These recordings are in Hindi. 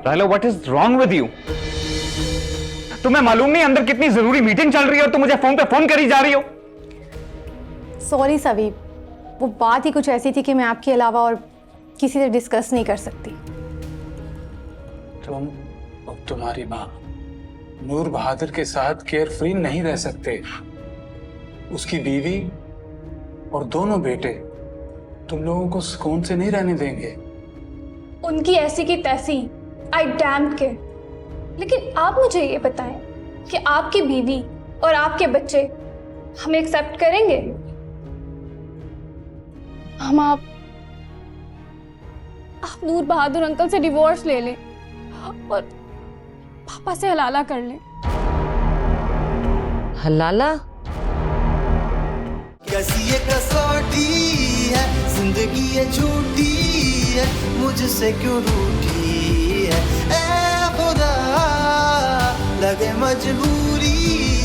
Raila, what is wrong with you? तुम्हें मालूम नहीं अंदर कितनी जरूरी मीटिंग चल रही है और तुम मुझे फोन पे फोन करी जा रही हो? सॉरी सभी, वो बात ही कुछ ऐसी थी कि मैं आपके अलावा और किसी से डिस्कस नहीं कर सकती। तुम और तुम्हारी माँ नूर बहादुर के साथ केयर फ्री नहीं रह सकते। उसकी बीवी और दोनों बेटे तुम लोगों को सुकून से नहीं रहने देंगे। उनकी ऐसी की तैसी, आई डैम्ड के। लेकिन आप मुझे ये बताएं कि आपकी बीवी और आपके बच्चे हमें एक्सेप्ट करेंगे? हम आप नूर बहादुर अंकल से डिवोर्स ले लें और पापा से हलाला कर लें। हलाला? कैसी ये कसौटी है, जिंदगी ये झूठी है, मुझसे क्यों रूठी है। ए खुदा, लगे मजबूरी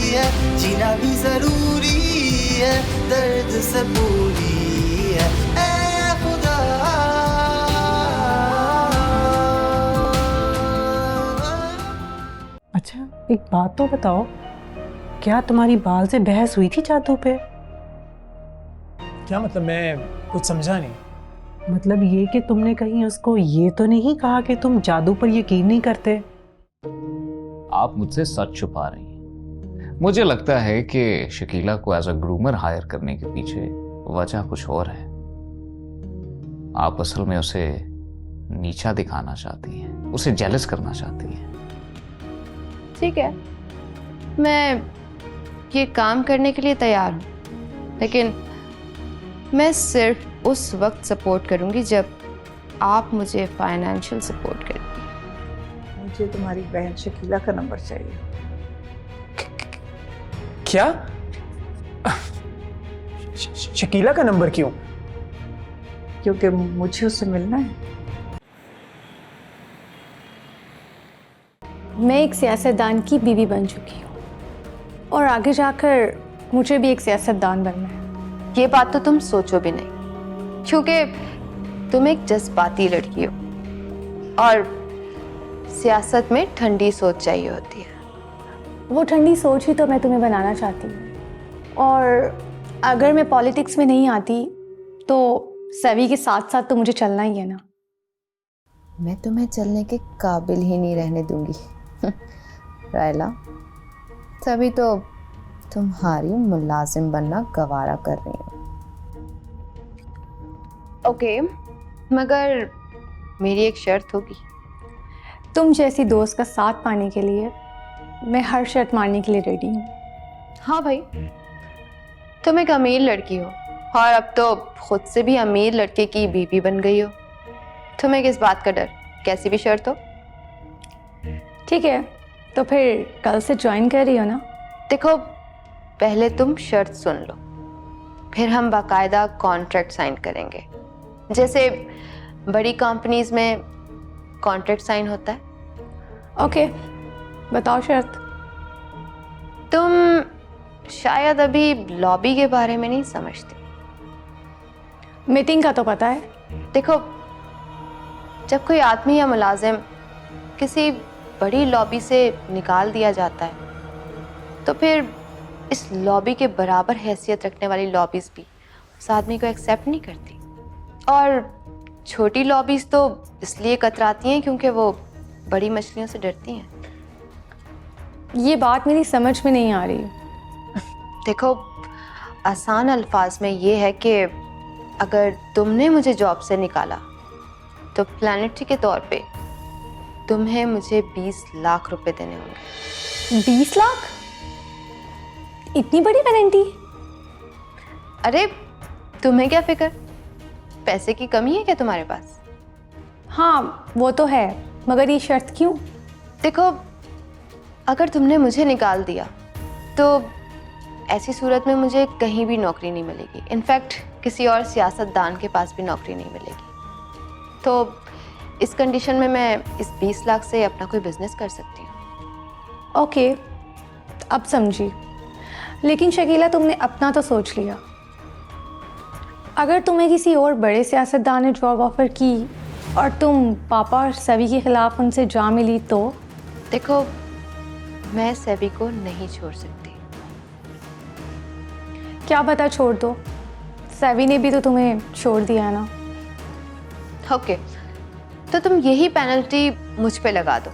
है, जीना भी जरूरी है, दर्द से पूरी है। ए खुदा। अच्छा, एक बात तो बताओ, क्या तुम्हारी बाल से बहस हुई थी जादू पे? क्या मतलब? मैं कुछ समझा नहीं। मतलब ये कि तुमने कहीं उसको ये तो नहीं कहा कि तुम जादू पर यकीन नहीं करते? आप मुझसे सच छुपा रही हैं। मुझे लगता है कि शकीला को एज अ ग्रूमर हायर करने के पीछे वजह कुछ और है। आप असल में उसे नीचा दिखाना चाहती हैं, उसे जेलस करना चाहती हैं। ठीक है, मैं ये काम करने के लिए तैयार हूँ, लेकिन मैं सिर्फ उस वक्त सपोर्ट करूँगी जब आप मुझे फाइनेंशियल सपोर्ट करेंगी। मुझे तुम्हारी बहन शकीला का नंबर चाहिए। क्या? शकीला का नंबर क्यों? क्योंकि मुझे उससे मिलना है। मैं एक सियासतदान की बीवी बन चुकी हूँ और आगे जाकर मुझे भी एक सियासतदान बनना है। ये बात तो तुम सोचो भी नहीं, क्योंकि तुम एक जज्बाती लड़की हो और सियासत में ठंडी सोच चाहिए होती है। वो ठंडी सोच ही तो मैं तुम्हें बनाना चाहती हूँ। और अगर मैं पॉलिटिक्स में नहीं आती तो सभी के साथ साथ तो मुझे चलना ही है ना। मैं तुम्हें चलने के काबिल ही नहीं रहने दूंगी रायला, तभी तो तुम्हारी मुलाजिम बनना गवारा कर रही हूँ। ओके, मगर मेरी एक शर्त होगी। तुम जैसी दोस्त का साथ पाने के लिए मैं हर शर्त मानने के लिए रेडी हूँ। हाँ भाई, तुम एक अमीर लड़की हो और अब तो खुद से भी अमीर लड़के की बीवी बन गई हो। तुम्हें किस बात का डर, कैसी भी शर्त हो। ठीक है, तो फिर कल से ज्वाइन कर रही हो ना? देखो, पहले तुम शर्त सुन लो, फिर हम बाकायदा कॉन्ट्रैक्ट साइन करेंगे, जैसे बड़ी कंपनीज में कॉन्ट्रैक्ट साइन होता है। ओके, बताओ शर्त। तुम शायद अभी लॉबी के बारे में नहीं समझती। मीटिंग का तो पता है। देखो, जब कोई आदमी या मुलाजिम किसी बड़ी लॉबी से निकाल दिया जाता है तो फिर इस लॉबी के बराबर हैसियत रखने वाली लॉबीज भी उस आदमी को एक्सेप्ट नहीं करती। और छोटी लॉबीज तो इसलिए कतराती हैं क्योंकि वो बड़ी मछलियों से डरती हैं। ये बात मेरी समझ में नहीं आ रही। देखो, आसान अल्फाज में ये है कि अगर तुमने मुझे जॉब से निकाला तो प्लैनेटरी के तौर पे तुम्हें मुझे 20 लाख रुपए देने होंगे। 20 लाख? इतनी बड़ी पेनल्टी? अरे तुम्हें क्या फिक्र, पैसे की कमी है क्या तुम्हारे पास? हाँ वो तो है, मगर ये शर्त क्यों? देखो, अगर तुमने मुझे निकाल दिया तो ऐसी सूरत में मुझे कहीं भी नौकरी नहीं मिलेगी। इनफैक्ट किसी और सियासतदान के पास भी नौकरी नहीं मिलेगी। तो इस कंडीशन में मैं इस 20 लाख से अपना कोई बिजनेस कर सकती हूँ। ओके, अब समझी। लेकिन शकीला, तुमने अपना तो सोच लिया। अगर तुम्हें किसी और बड़े सियासतदान ने जॉब ऑफर की और तुम पापा और सभी के खिलाफ उनसे जा मिली तो? देखो, मैं सेवी को नहीं छोड़ सकती। क्या पता छोड़ दो, सभी ने भी तो तुम्हें छोड़ दिया है ना। ओके, तो तुम यही पेनल्टी मुझ पे लगा दो।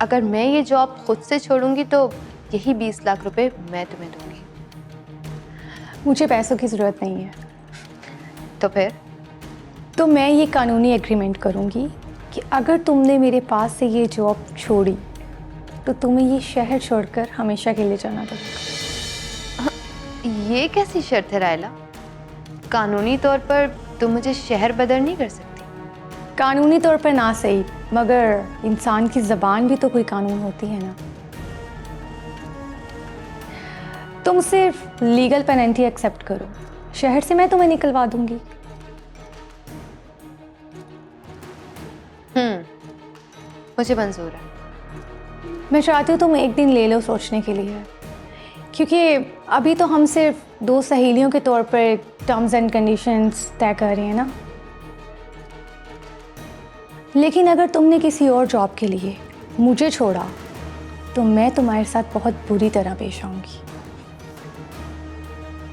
अगर मैं ये जॉब खुद से छोड़ूंगी तो यही 20 लाख रुपए मैं तुम्हें दूंगी। मुझे पैसों की ज़रूरत नहीं है। तो फिर? तो मैं ये कानूनी एग्रीमेंट करूँगी कि अगर तुमने मेरे पास से ये जॉब छोड़ी तो तुम्हें ये शहर छोड़कर हमेशा के लिए जाना पड़ेगा। ये कैसी शर्त है रायला? कानूनी तौर पर तुम मुझे शहर बदर नहीं कर सकती। कानूनी तौर पर ना सही, मगर इंसान की ज़बान भी तो कोई कानून होती है ना। तुम सिर्फ लीगल पेनल्टी एक्सेप्ट करो, शहर से मैं तुम्हें निकलवा दूंगी। मुझे मंजूर है। मैं चाहती हूँ तुम एक दिन ले लो सोचने के लिए, क्योंकि अभी तो हम सिर्फ 2 सहेलियों के तौर पर टर्म्स एंड कंडीशंस तय कर रहे हैं ना। लेकिन अगर तुमने किसी और जॉब के लिए मुझे छोड़ा तो मैं तुम्हारे साथ बहुत बुरी तरह पेश आऊंगी।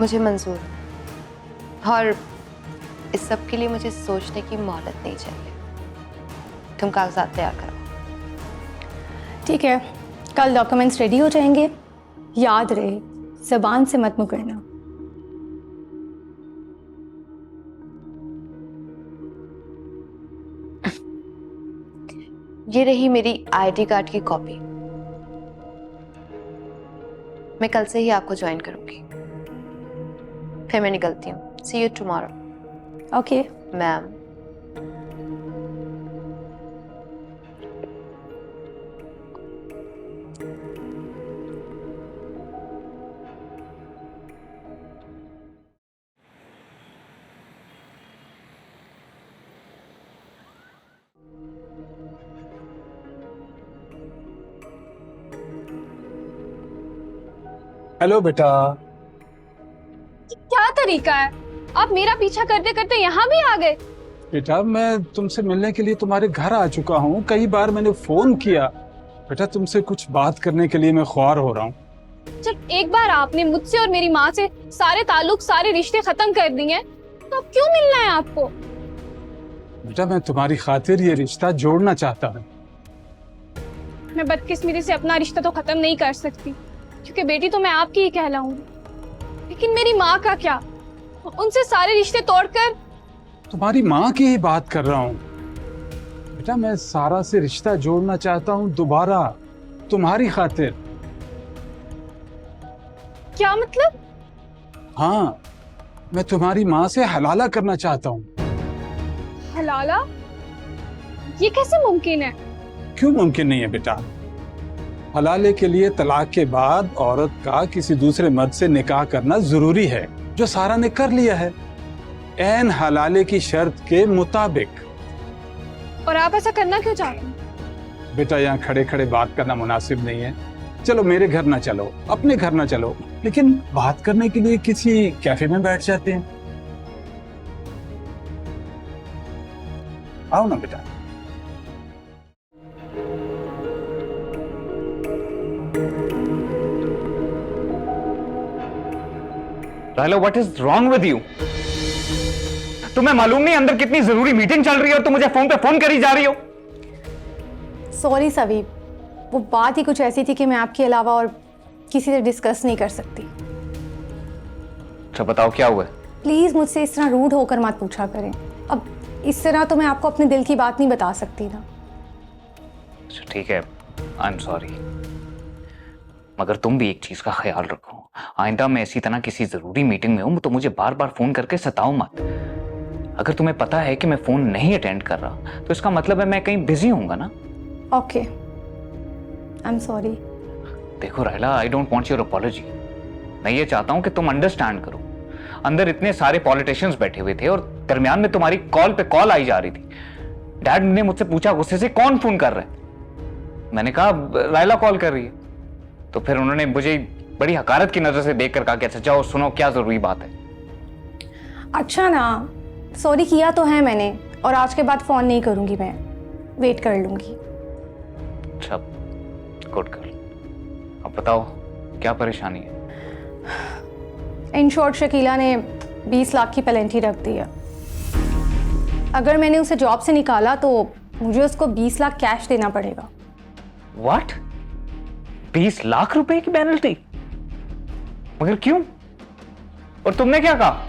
मुझे मंजूर है, और इस सब के लिए मुझे सोचने की मोहलत नहीं चाहिए। तुम कागजात तैयार करो। ठीक है, कल डॉक्यूमेंट्स रेडी हो जाएंगे। याद रहे, ज़बान से मत मुकरना। ये रही मेरी आईडी कार्ड की कॉपी। मैं कल से ही आपको ज्वाइन करूंगी। फिर मैं निकलती हूँ। See you tomorrow. Okay ma'am. Hello बेटा। क्या तरीका है, आप मेरा पीछा करते करते यहाँ भी आ गए? बेटा मैं तुमसे मिलने के लिए तुम्हारे घर आ चुका हूँ। कई बार मैंने फोन किया। बेटा तुमसे कुछ बात करने के लिए मैं ख्वार हो रहा हूँ। जब एक बार आपने मुझसे और मेरी माँ से सारे ताल्लुक, सारे रिश्ते खत्म कर दिए, तो अब क्यों मिलना है आपको? बेटा मैं तुम्हारी खातिर ये रिश्ता जोड़ना चाहता हूँ। मैं बदकिस्मती से अपना रिश्ता तो खत्म नहीं कर सकती, क्योंकि बेटी तो मैं आपकी ही कहलाऊंगी। लेकिन मेरी माँ का क्या? उनसे सारे रिश्ते तोड़कर। तुम्हारी माँ की ही बात कर रहा हूँ बेटा। मैं सारा से रिश्ता जोड़ना चाहता हूँ दोबारा, तुम्हारी खातिर। क्या मतलब? हाँ, मैं तुम्हारी माँ से हलाला करना चाहता हूँ। हलाला? ये कैसे मुमकिन है? क्यों मुमकिन नहीं है बेटा? हलाले के लिए तलाक के बाद औरत का किसी दूसरे मर्द से निकाह करना जरूरी है, जो सारा ने कर लिया है ऐन हलाले की शर्त के मुताबिक। और आप ऐसा करना क्यों चाहते हैं? बेटा यहाँ खड़े खड़े बात करना मुनासिब नहीं है। चलो मेरे घर ना चलो, अपने घर ना चलो, लेकिन बात करने के लिए किसी कैफे में बैठ जाते हैं। आओ ना बेटा। Raila, what is wrong with you? तुम्हें मालूम नहीं अंदर कितनी जरूरी मीटिंग चल रही है और तुम मुझे फोन पे फोन करी जा रही हो? सॉरी सभी, वो बात ही कुछ ऐसी थी कि मैं आपके अलावा और किसी से डिस्कस नहीं कर सकती। अच्छा बताओ क्या हुआ? प्लीज़ मुझसे इस तरह रूड होकर मत पूछा करें। अब इस तरह तो मैं आपको अपने दिल की बात नहीं बता सकती ना। अच्छा ठीक है, आई एम सॉरी। मगर तुम भी एक चीज का ख्याल रखो, आइंदा मैं इसी तरह किसी जरूरी मीटिंग में हूं तो मुझे बार बार फोन करके सताओ मत। अगर तुम्हें पता है कि मैं फोन नहीं अटेंड कर रहा तो इसका मतलब है मैं कहीं बिजी होऊंगा ना। Okay, I am sorry. देखो Raila, I don't want your apology. मैं ये चाहता हूं कि तुम अंडरस्टैंड करो। अंदर इतने सारे पॉलिटिशियंस बैठे हुए थे और दरमियान में तुम्हारी कॉल पे कॉल आई जा रही थी। डैड ने मुझसे पूछा गुस्से से, कौन फोन कर रहा है? मैंने कहा रायला कॉल कर रही है। तो फिर उन्होंने मुझे बड़ी हकारत की नजर से देखकर कहा कि अच्छा जाओ सुनो क्या जरूरी बात है। अच्छा ना, सॉरी किया तो है मैंने, और आज के बाद फ़ोन नहीं करूँगी, मैं वेट कर लूँगी। अच्छा, गुड गर्ल। अब बताओ क्या परेशानी है? इन शॉर्ट शकीला ने 20 लाख की पेनल्टी रख दी है। अगर मैंने उसे जॉब से निकाला तो मुझे उसको 20 लाख कैश देना पड़ेगा। व्हाट? 20 लाख रुपए की पेनल्टी? मगर क्यों? और तुमने क्या कहा?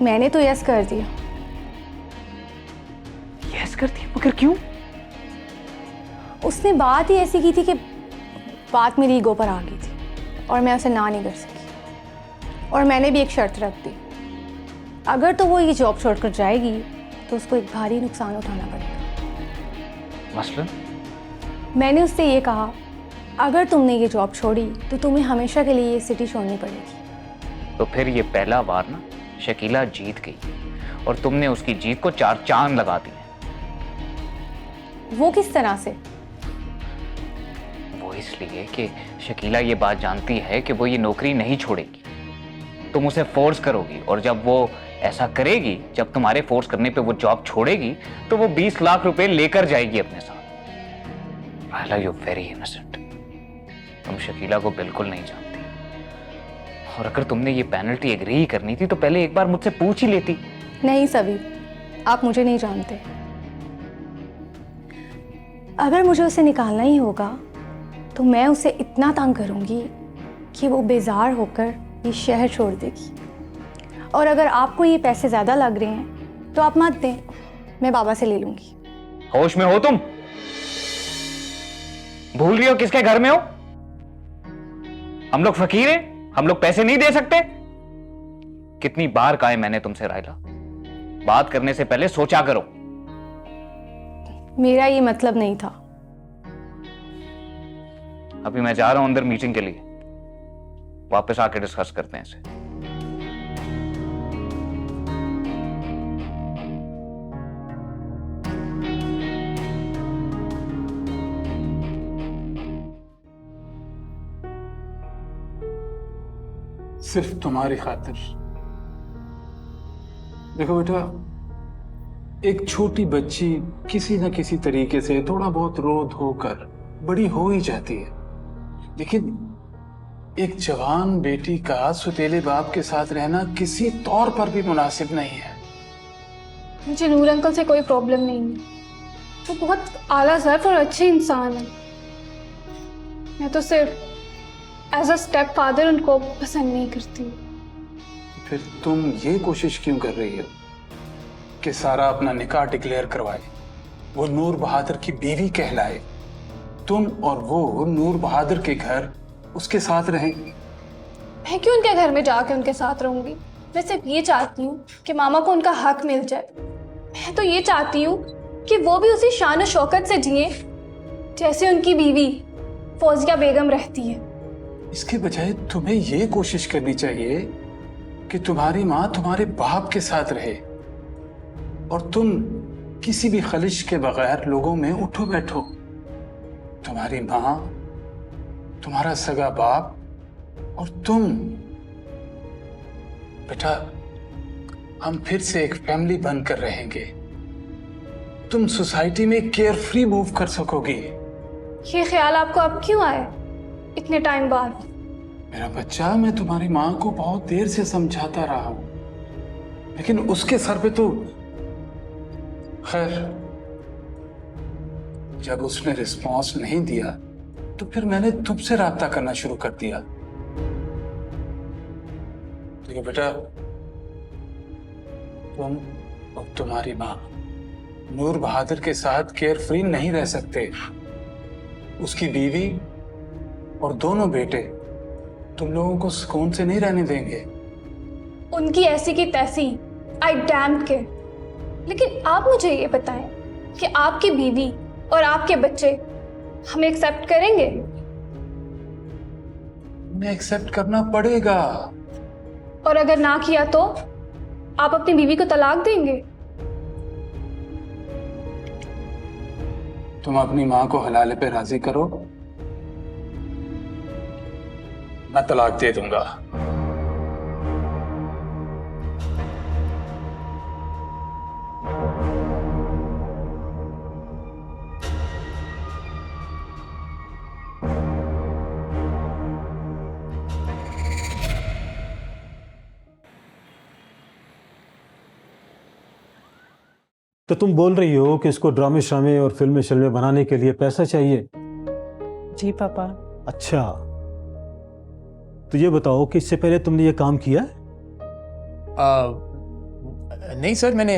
मैंने तो यस कर दिया। यस कर दिया? मगर क्यों? उसने बात ही ऐसी की थी कि बात मेरी ईगो पर आ गई थी और मैं उसे ना नहीं कर सकी। और मैंने भी एक शर्त रख दी, अगर तो वो ये जॉब छोड़कर जाएगी तो उसको एक भारी नुकसान उठाना पड़ेगा। मसलन? मैंने उससे ये कहा, अगर तुमने ये जॉब छोड़ी तो तुम्हें हमेशा के लिए ये सिटी छोड़नी पड़ेगी। तो फिर ये पहला बार ना शकीला जीत गई और तुमने उसकी जीत को 4 चांद लगा दिए। वो किस तरह से? वो इसलिए कि शकीला ये बात जानती है कि वो ये नौकरी नहीं छोड़ेगी। तुम उसे फोर्स करोगी और जब वो ऐसा करेगी, जब तुम्हारे फोर्स करने पे वो जॉब छोड़ेगी, तो वो 20 लाख रुपए लेकर जाएगी अपने साथ। Raila, you very innocent. तुम शकीला को बिल्कुल नहीं जानती। और अगर तुमने ये पेनल्टी एग्री ही करनी थी तो पहले एक बार मुझसे पूछ ही लेती। नहीं सबीर, आप मुझे नहीं जानते। अगर मुझे उसे निकालना ही होगा तो मैं उसे इतना तंग करूंगी कि वो बेजार होकर ये शहर छोड़ देगी। और अगर आपको ये पैसे ज्यादा लग रहे हैं तो आप मत दें, मैं बाबा से ले लूंगी। होश में हो तुम? भूल रही हो किसके घर में हो? हम लोग फकीर हैं, हम लोग पैसे नहीं दे सकते। कितनी बार कहा है मैंने तुमसे रायला, बात करने से पहले सोचा करो। मेरा ये मतलब नहीं था। अभी मैं जा रहा हूं अंदर मीटिंग के लिए, वापस आके डिस्कस करते हैं इसे। सिर्फ तुम्हारी खातिर। देखो बेटा, एक छोटी बच्ची किसी न किसी तरीके से थोड़ा बहुत रो धोकर बड़ी हो ही जाती है, लेकिन एक जवान बेटी का सुतेले बाप के साथ रहना किसी तौर पर भी मुनासिब नहीं है। मुझे नूर अंकल से कोई प्रॉब्लम नहीं है, वो बहुत आला ज़र्फ और अच्छे इंसान है। मैं तो सिर्फ एज अ स्टेप फादर उनको पसंद नहीं करती। फिर तुम ये कोशिश क्यों कर रही हो कि सारा अपना निकाह डिक्लेयर करवाए, वो नूर बहादुर की बीवी कहलाए, तुम और वो नूर बहादुर के घर उसके साथ रहेंगी? मैं क्यों उनके घर में जाके उनके साथ रहूंगी? मैं सिर्फ ये चाहती हूँ कि मामा को उनका हक मिल जाए। मैं तो ये चाहती हूँ कि वो भी उसी शान और शौकत से जिए जैसे उनकी बीवी फौजिया बेगम रहती है। इसके बजाय तुम्हें ये कोशिश करनी चाहिए कि तुम्हारी माँ तुम्हारे बाप के साथ रहे और तुम किसी भी खलिश के बगैर लोगों में उठो बैठो। तुम्हारी माँ, तुम्हारा सगा बाप और तुम। बेटा, हम फिर से एक फैमिली बनकर रहेंगे। तुम सोसाइटी में केयर फ्री मूव कर सकोगी। ये ख्याल आपको अब क्यों आया इतने टाइम बाद? मेरा बच्चा, मैं तुम्हारी माँ को बहुत देर से समझाता रहा हूं, लेकिन उसके सर पे तो खैर, जब उसने रिस्पॉन्स नहीं दिया तो फिर मैंने तुमसे राब्ता करना शुरू कर दिया। देखो बेटा, तुम और तुम्हारी माँ नूर बहादुर के साथ केयर फ्री नहीं रह सकते। उसकी बीवी और दोनों बेटे तुम लोगों को सुकून से नहीं रहने देंगे। उनकी ऐसी की तैसी, आई डैम के। लेकिन आप मुझे ये बताएं कि आपकी बीवी और आपके बच्चे हमें एक्सेप्ट करेंगे? उन्हें एक्सेप्ट करना पड़ेगा। और अगर ना किया तो आप अपनी बीवी को तलाक देंगे? तुम अपनी माँ को हलाले पे राजी करो, मैं तलाक दे दूंगा। तो तुम बोल रही हो कि इसको ड्रामे श्रामे और फिल्में बनाने के लिए पैसा चाहिए? जी पापा। अच्छा, तो ये बताओ कि इससे पहले तुमने ये काम किया है? नहीं सर, मैंने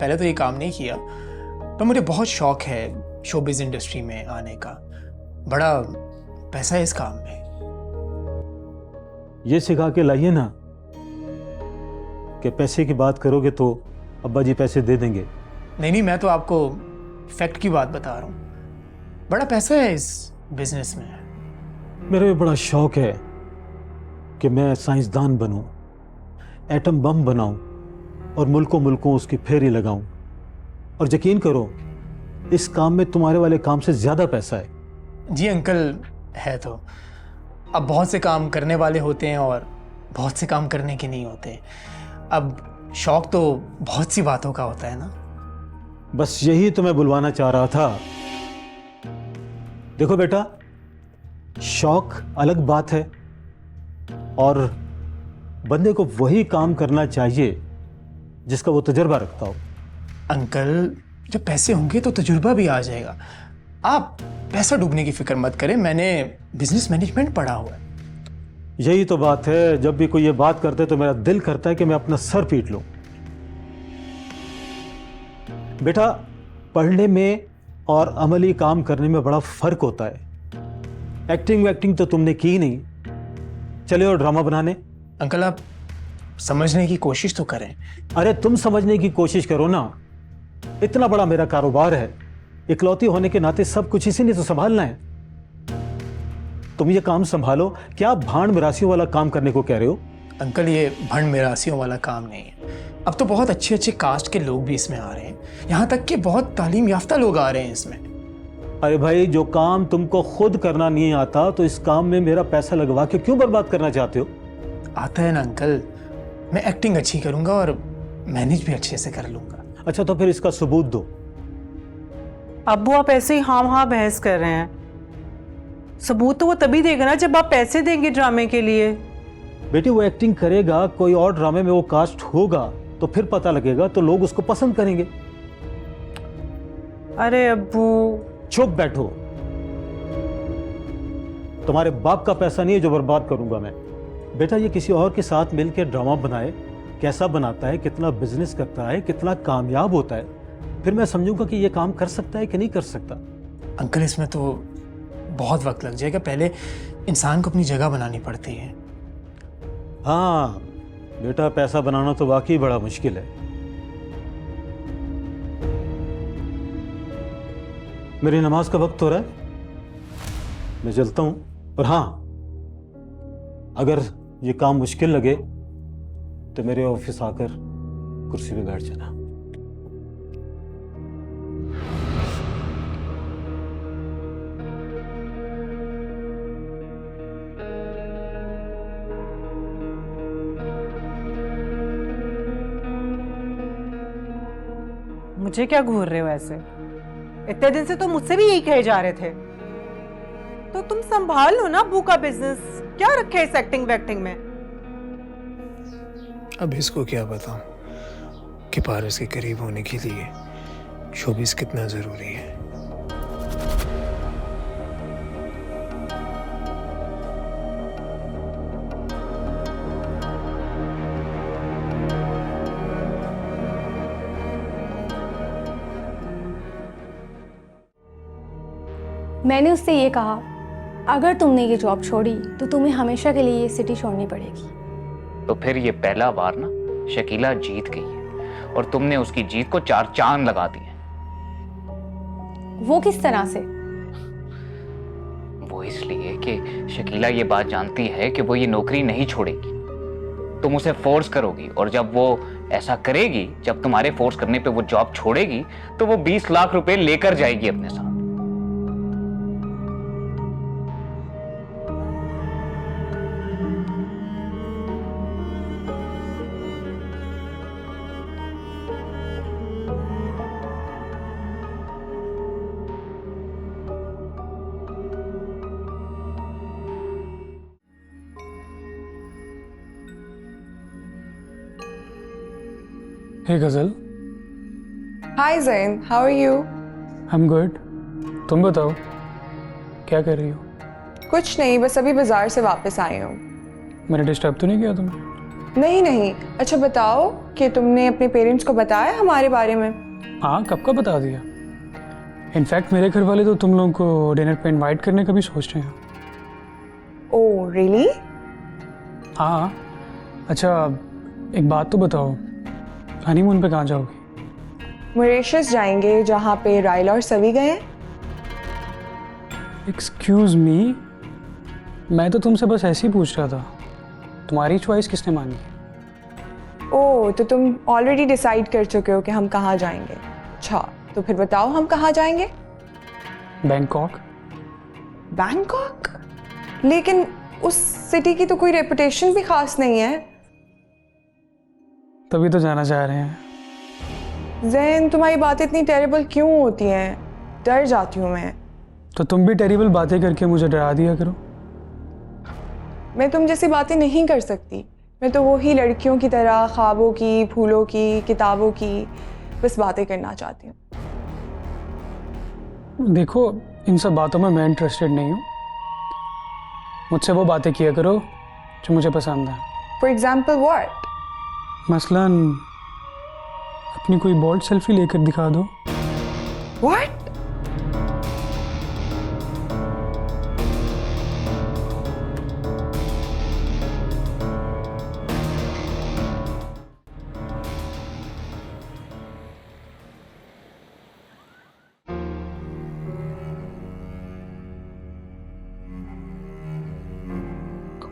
पहले तो ये काम नहीं किया, पर मुझे बहुत शौक है शोबिज़ इंडस्ट्री में आने का। बड़ा पैसा है इस काम में। ये सिखा के लाइए ना कि पैसे की बात करोगे तो अब्बा जी पैसे दे देंगे। नहीं, मैं तो आपको फैक्ट की बात बता रहा हूँ। बड़ा पैसा है इस बिजनेस में। मेरा भी बड़ा शौक है कि मैं साइंसदान बनूं, एटम बम बनाऊं और मुल्कों मुल्कों उसकी फेरी लगाऊं। और यकीन करो, इस काम में तुम्हारे वाले काम से ज़्यादा पैसा है। जी अंकल, है तो। अब बहुत से काम करने वाले होते हैं और बहुत से काम करने के नहीं होते। अब शौक तो बहुत सी बातों का होता है ना। बस यही तो मैं बुलवाना चाह रहा था। देखो बेटा, शौक अलग बात है और बंदे को वही काम करना चाहिए जिसका वो तजुर्बा रखता हो। अंकल, जब पैसे होंगे तो तजुर्बा भी आ जाएगा। आप पैसा डूबने की फिक्र मत करें, मैंने बिजनेस मैनेजमेंट पढ़ा हुआ है। यही तो बात है, जब भी कोई ये बात करते है तो मेरा दिल करता है कि मैं अपना सर पीट लूं। बेटा, पढ़ने में और अमली काम करने में बड़ा फर्क होता है। एक्टिंग वैक्टिंग तो तुमने की नहीं, चले और ड्रामा बनाने। अंकल, आप समझने की कोशिश तो करें। अरे तुम समझने की कोशिश करो ना। इतना बड़ा मेरा कारोबार है, इकलौती होने के नाते सब कुछ इसी ने तो संभालना है। तुम ये काम संभालो, क्या भांड मिरासियों वाला काम करने को कह रहे हो? अंकल, ये भंड मिरासियों वाला काम नहीं है। अब तो बहुत अच्छे अच्छे कास्ट के लोग भी इसमें आ रहे हैं, यहाँ तक कि बहुत तालीम याफ्ता लोग आ रहे हैं इसमें। अरे भाई, जो काम तुमको खुद करना नहीं आता तो इस काम में मेरा पैसा लगवा के क्यों बर्बाद करना चाहते हो? आता है ना अंकल, मैं एक्टिंग अच्छी करूंगा और मैनेज भी अच्छे से कर लूंगा। अच्छा, तो फिर इसका सबूत दो। अब्बू, आप ऐसे ही हाँ बहस कर रहे हैं। सबूत तो वो तभी देगा ना जब आप पैसे देंगे ड्रामे के लिए। बेटी, वो एक्टिंग करेगा, कोई और ड्रामे में वो कास्ट होगा तो फिर पता लगेगा, तो लोग उसको पसंद करेंगे। अरे अब्बू। चुप बैठो। तुम्हारे बाप का पैसा नहीं है जो बर्बाद करूंगा मैं। बेटा, ये किसी और के साथ मिलकर ड्रामा बनाए, कैसा बनाता है, कितना बिजनेस करता है, कितना कामयाब होता है, फिर मैं समझूंगा कि ये काम कर सकता है कि नहीं कर सकता। अंकल, इसमें तो बहुत वक्त लग जाएगा। पहले इंसान को अपनी जगह बनानी पड़ती है। हाँ बेटा, पैसा बनाना तो वाकई बड़ा मुश्किल है। मेरी नमाज का वक्त हो रहा है, मैं चलता हूं। और हाँ, अगर ये काम मुश्किल लगे तो मेरे ऑफिस आकर कुर्सी पे बैठ जाना। मुझे क्या घूर रहे हो ऐसे? इतने दिन से तो मुझसे भी यही कहे जा रहे थे। तो तुम संभाल लो ना अब्बू का बिजनेस, क्या रखे इस एक्टिंग वैक्टिंग में? अब इसको क्या बताऊं कि पारस के करीब होने के लिए शोबिस कितना जरूरी है। मैंने उससे ये कहा, अगर तुमने ये जॉब छोड़ी तो तुम्हें हमेशा के लिए ये सिटी छोड़नी पड़ेगी। तो फिर ये पहला बार ना शकीला जीत गई है और तुमने उसकी जीत को 4 चांद लगा दिए। वो किस तरह से? वो इसलिए कि शकीला ये बात जानती है कि वो ये नौकरी नहीं छोड़ेगी। तुम उसे फोर्स करोगी और जब वो ऐसा करेगी, जब तुम्हारे फोर्स करने पे वो जॉब छोड़ेगी, तो वो 20 लाख रुपए लेकर जाएगी अपने साथ। Hey Ghazal, hi Zain, how are you? I am good. तुम बताओ क्या कर रही हो? कुछ नहीं, बस अभी बाजार से वापस आई हूँ। मैंने डिस्टर्ब तो नहीं किया तुम्हें? नहीं नहीं। अच्छा बताओ कि तुमने अपने पेरेंट्स को बताया हमारे बारे में? हाँ, कब का बता दिया। इनफैक्ट मेरे घर वाले तो तुम लोगों को डिनर पे इनवाइट करने का भी सोच रहे हैं। Oh really? हाँ। अच्छा एक बात तो बताओ, हनीमून पे कहाँ जाओगे? मॉरिशस जाएंगे, जहाँ पे रायला और सवी गए हैं। एक्सक्यूज मी, मैं तो तुमसे बस ऐसे ही पूछ रहा था, तुम्हारी चॉइस किसने मानी? ओह, तो तुम ऑलरेडी डिसाइड कर चुके हो कि हम कहाँ जाएंगे। अच्छा तो फिर बताओ हम कहाँ जाएंगे? बैंकॉक। बैंकॉक? लेकिन उस सिटी की तो कोई रेपुटेशन भी खास नहीं है। तभी तो जाना चाह रहे हैं। ज़ैन, तुम्हारी बातें इतनी टेरिबल क्यों होती हैं? डर जाती हूँ मैं। तो तुम भी टेरिबल बातें करके मुझे डरा दिया करो। मैं तुम जैसी बातें नहीं कर सकती। मैं तो वही लड़कियों की तरह ख्वाबों की, फूलों की, किताबों की बस बातें करना चाहती हूँ। देखो इन सब बातों में मैं इंटरेस्टेड नहीं हूँ। मुझसे वो बातें किया करो जो मुझे पसंद है। For example what? मसलन अपनी कोई बोल्ड सेल्फी लेकर दिखा दो। व्हाट?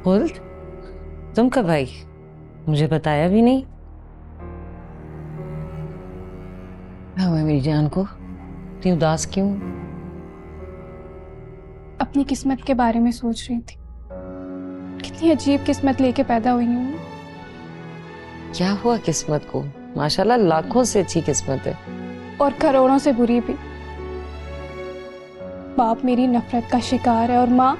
खुल्द, तुम कब आई? मुझे बताया भी नहीं। क्या हुआ मेरी जान को? इतनी उदास क्यों? अपनी किस्मत के बारे में सोच रही थी। कितनी अजीब किस्मत लेके पैदा हुई हूँ। क्या हुआ किस्मत को? माशाल्लाह लाखों से अच्छी किस्मत है। और करोड़ों से बुरी भी। बाप मेरी नफरत का शिकार है और माँ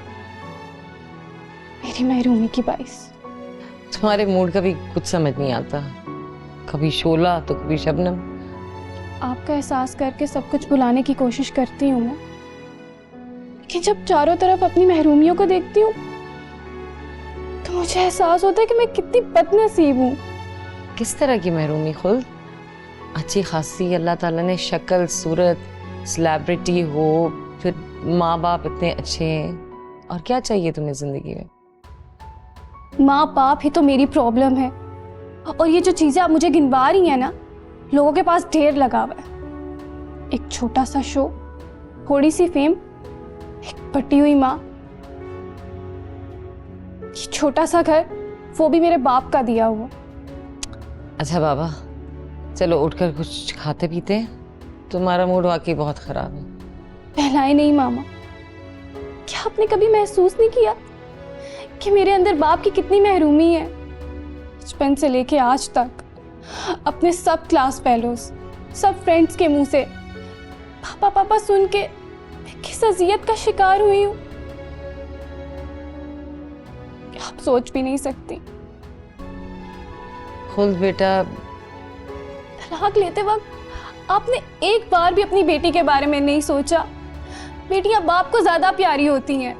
मेरी महरूमी की बाइस। तुम्हारे मूड का भी कुछ समझ नहीं आता, कभी शोला तो कभी शबनम। आपका एहसास करके सब कुछ भुलाने की कोशिश करती हूँ मैं, लेकिन जब चारों तरफ अपनी महरूमियों को देखती हूँ तो मुझे एहसास होता है कि मैं कितनी बदनसीब हूँ। किस तरह की महरूमी खुद? अच्छी खासी अल्लाह ताला ने शक्ल सूरत, सेलिब्रिटी हो, फिर माँ बाप इतने अच्छे हैं, और क्या चाहिए तुम्हें जिंदगी में? माँ बाप ही तो मेरी प्रॉब्लम है, और ये जो चीजें आप मुझे गिनवा रही हैं ना, लोगों के पास ढेर लगा हुआ है। एक छोटा सा शो, थोड़ी सी फेम, एक पटी हुई माँ, ये छोटा सा घर, वो भी मेरे बाप का दिया हुआ। अच्छा बाबा, चलो उठकर कुछ खाते पीते हैं, तुम्हारा मूड वाकई बहुत खराब है। पहलाए नहीं मामा, क्या आपने कभी महसूस नहीं किया कि मेरे अंदर बाप की कितनी महरूमी है? बचपन से लेके आज तक अपने सब क्लास फेलोज, सब फ्रेंड्स के मुंह से पापा पापा सुन के मैं किस अजियत का शिकार हुई हूं, आप सोच भी नहीं सकती। खुद बेटा, तलाक लेते वक्त आपने एक बार भी अपनी बेटी के बारे में नहीं सोचा? बेटियां बाप को ज्यादा प्यारी होती हैं।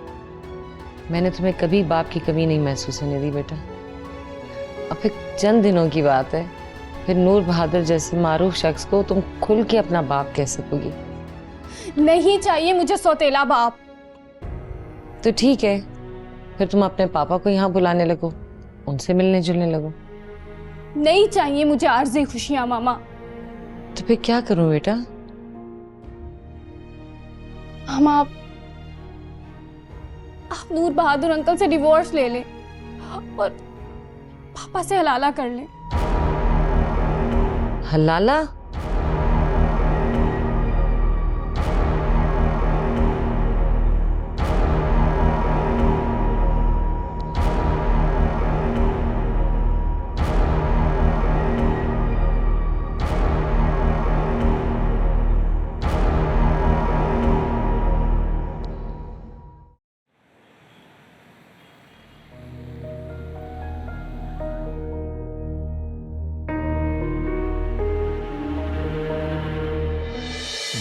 मैंने तुम्हें कभी बाप की कमी नहीं महसूस होने दी बेटा। अब फिर चंद दिनों की बात है, फिर नूर बहादुर जैसे मारूफ शख्स को तुम खुल के अपना बाप कह सकोगी? नहीं चाहिए मुझे सौतेला बाप। तो ठीक है, फिर तुम अपने पापा को यहाँ बुलाने लगो, उनसे मिलने जुलने लगो। नहीं चाहिए मुझे आरज़ी खुशियां मामा। तो फिर क्या करूं बेटा? हम आप नूर बहादुर अंकल से डिवोर्स ले लें और पापा से हलाला कर लें। हलाला?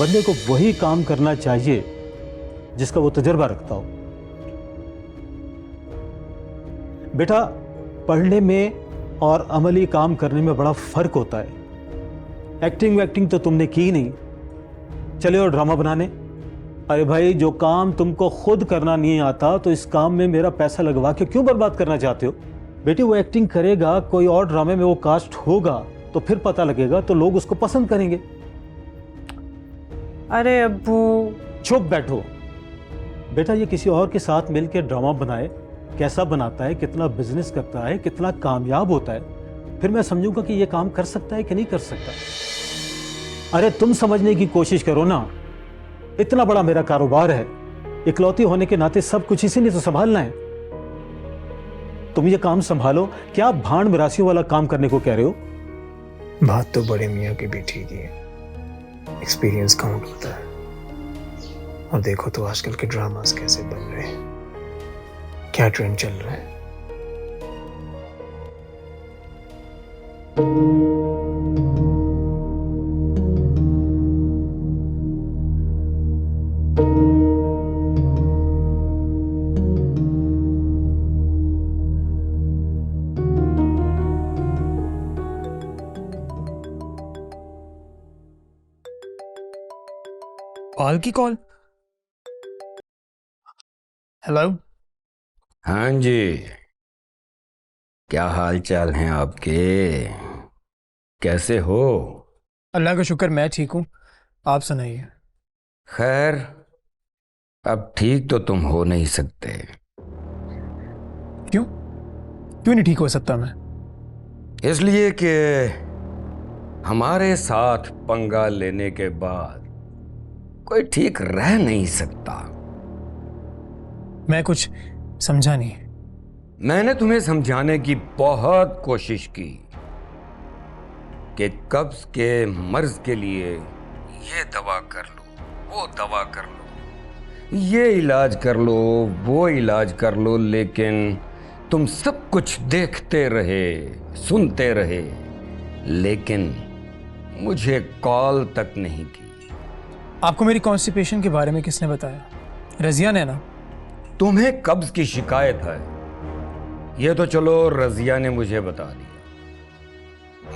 बंदे को वही काम करना चाहिए जिसका वो तजुर्बा रखता हो। बेटा, पढ़ने में और अमली काम करने में बड़ा फर्क होता है। एक्टिंग वैक्टिंग तो तुमने की नहीं, चले और ड्रामा बनाने। अरे भाई, जो काम तुमको खुद करना नहीं आता तो इस काम में मेरा पैसा लगवा के क्यों बर्बाद करना चाहते हो? बेटी, वो एक्टिंग करेगा, कोई और ड्रामे में वो कास्ट होगा तो फिर पता लगेगा, तो लोग उसको पसंद करेंगे। अरे अब्बू, चुप बैठो। बेटा, ये किसी और के साथ मिलकर ड्रामा बनाए, कैसा बनाता है, कितना बिजनेस करता है, कितना कामयाब होता है, फिर मैं समझूंगा कि ये काम कर सकता है कि नहीं कर सकता। अरे तुम समझने की कोशिश करो ना, इतना बड़ा मेरा कारोबार है, इकलौती होने के नाते सब कुछ इसी ने तो संभालना है। तुम ये काम संभालो, क्या भांड मिरासियों वाला काम करने को कह रहे हो? बात तो बड़े मियाँ की भी ठीक है, एक्सपीरियंस काउंट होता है। और देखो तो आजकल के ड्रामास कैसे बन रहे हैं, क्या ट्रेंड चल रहा है। पाल की कॉल। हेलो। हाँ जी, क्या हाल चाल हैं आपके? कैसे हो? अल्लाह का शुक्र, मैं ठीक हूँ, आप सुनाइए। खैर, अब ठीक तो तुम हो नहीं सकते। क्यों? क्यों नहीं ठीक हो सकता मैं? इसलिए कि हमारे साथ पंगा लेने के बाद कोई ठीक रह नहीं सकता। मैं कुछ समझा नहीं। मैंने तुम्हें समझाने की बहुत कोशिश की कि कब्ज के मर्ज के लिए ये दवा कर लो, वो दवा कर लो, ये इलाज कर लो, वो इलाज कर लो, लेकिन तुम सब कुछ देखते रहे, सुनते रहे, लेकिन मुझे कॉल तक नहीं की। आपको मेरी कॉन्स्टिपेशन के बारे में किसने बताया? रजिया ने ना? तुम्हें कब्ज की शिकायत है, ये तो चलो रजिया ने मुझे बता दिया,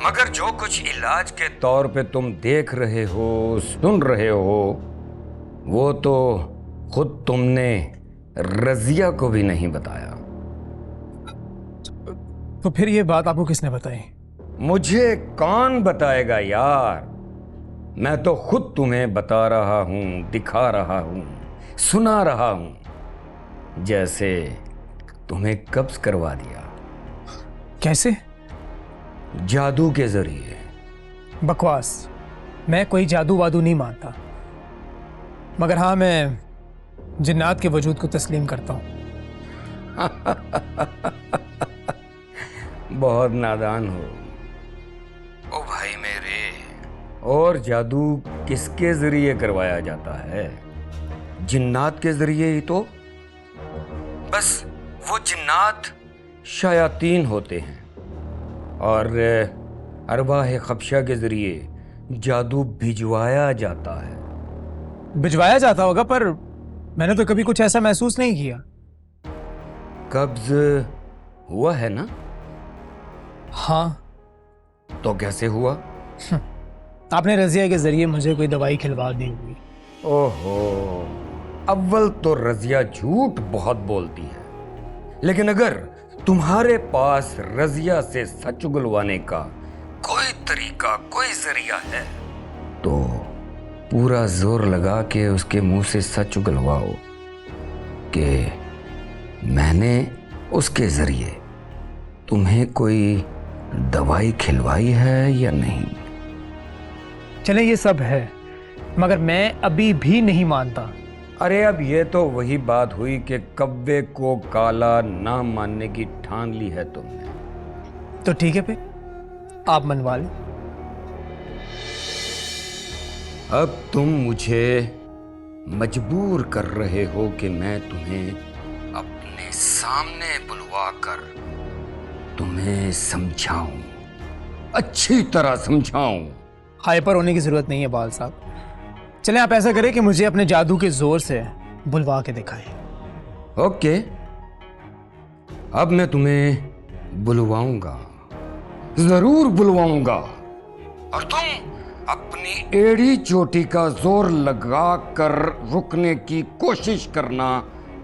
मगर जो कुछ इलाज के तौर पे तुम देख रहे हो, सुन रहे हो, वो तो खुद तुमने रजिया को भी नहीं बताया। तो फिर ये बात आपको किसने बताई? मुझे कौन बताएगा यार, मैं तो खुद तुम्हें बता रहा हूं, दिखा रहा हूं, सुना रहा हूं, जैसे तुम्हें कब्ज करवा दिया। कैसे? जादू के जरिए। बकवास, मैं कोई जादू वादू नहीं मानता, मगर हाँ, मैं जिन्नात के वजूद को तस्लीम करता हूं। बहुत नादान हो ओ भाई मेरे। और जादू किसके जरिए करवाया जाता है? जिन्नात के जरिए ही तो। बस वो जिन्नात शयातीन होते हैं और अरवाह खबशा के जरिए जादू भिजवाया जाता है। भिजवाया जाता होगा, पर मैंने तो कभी कुछ ऐसा महसूस नहीं किया। कब्ज हुआ है ना? हाँ। तो कैसे हुआ? आपने रजिया के जरिए मुझे कोई दवाई खिलवा दी होगी। ओहो, अव्वल तो रजिया झूठ बहुत बोलती है, लेकिन अगर तुम्हारे पास रजिया से सच उगलवाने का कोई तरीका, कोई जरिया है, तो पूरा जोर लगा के उसके मुंह से सच उगलवाओ कि मैंने उसके जरिए तुम्हें कोई दवाई खिलवाई है या नहीं। चले, ये सब है, मगर मैं अभी भी नहीं मानता। अरे अब ये तो वही बात हुई कि कव्वे को काला ना मानने की ठान ली है तुमने। तो ठीक है, फिर आप मनवा लो। अब तुम मुझे मजबूर कर रहे हो कि मैं तुम्हें अपने सामने बुलवा कर तुम्हें समझाऊं, अच्छी तरह समझाऊं। हाइपर होने की जरूरत नहीं है बाल साहब, चलें आप ऐसा करें कि मुझे अपने जादू के जोर से बुलवा के दिखाएं। ओके, अब मैं तुम्हें बुलवाऊंगा, जरूर बुलवाऊंगा, और तुम अपनी एड़ी चोटी का जोर लगा कर रुकने की कोशिश करना,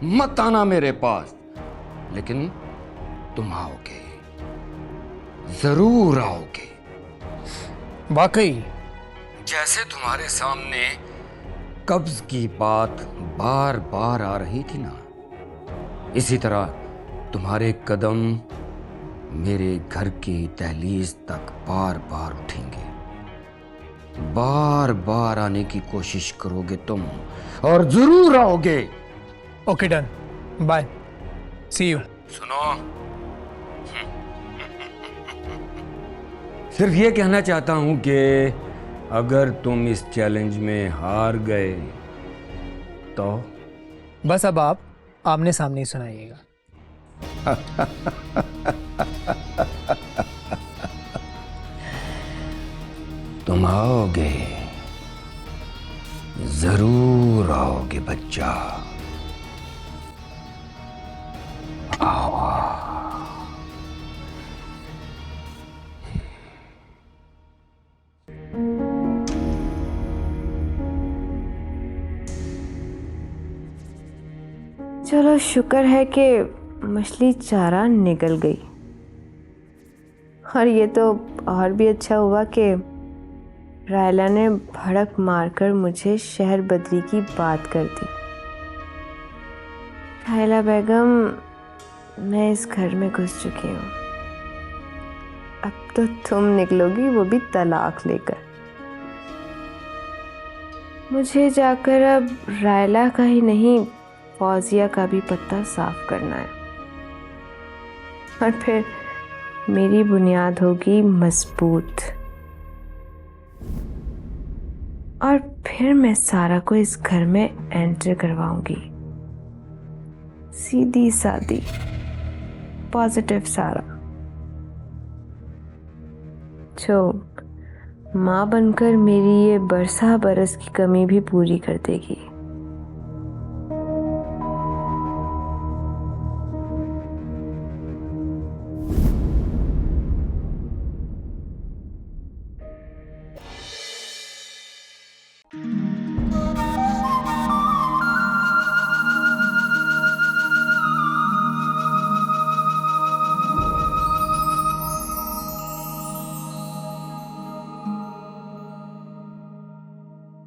मत आना मेरे पास, लेकिन तुम आओगे, जरूर आओगे। वाकई जैसे तुम्हारे सामने कब्ज की बात बार बार आ रही थी ना, इसी तरह तुम्हारे कदम मेरे घर की दहलीज तक बार बार उठेंगे। बार बार आने की कोशिश करोगे तुम, और जरूर आओगे। Okay done, bye, see you. सुनो, सिर्फ ये कहना चाहता हूं कि अगर तुम इस चैलेंज में हार गए तो बस अब आप आमने सामने ही सुनाइएगा। तुम आओगे, जरूर आओगे बच्चा, आओ। चलो शुक्र है कि मछली चारा निकल गई, और ये तो और भी अच्छा हुआ कि रायला ने भड़क मारकर मुझे शहर बदली की बात कर दी। रायला बेगम, मैं इस घर में घुस चुकी हूँ, अब तो तुम निकलोगी, वो भी तलाक लेकर। मुझे जाकर अब रायला का ही नहीं, फौजिया का भी पत्ता साफ करना है, और फिर मेरी बुनियाद होगी मजबूत, और फिर मैं सारा को इस घर में एंटर करवाऊंगी। सीधी सादी पॉजिटिव सारा, जो माँ बनकर मेरी ये बरसा बरस की कमी भी पूरी कर देगी।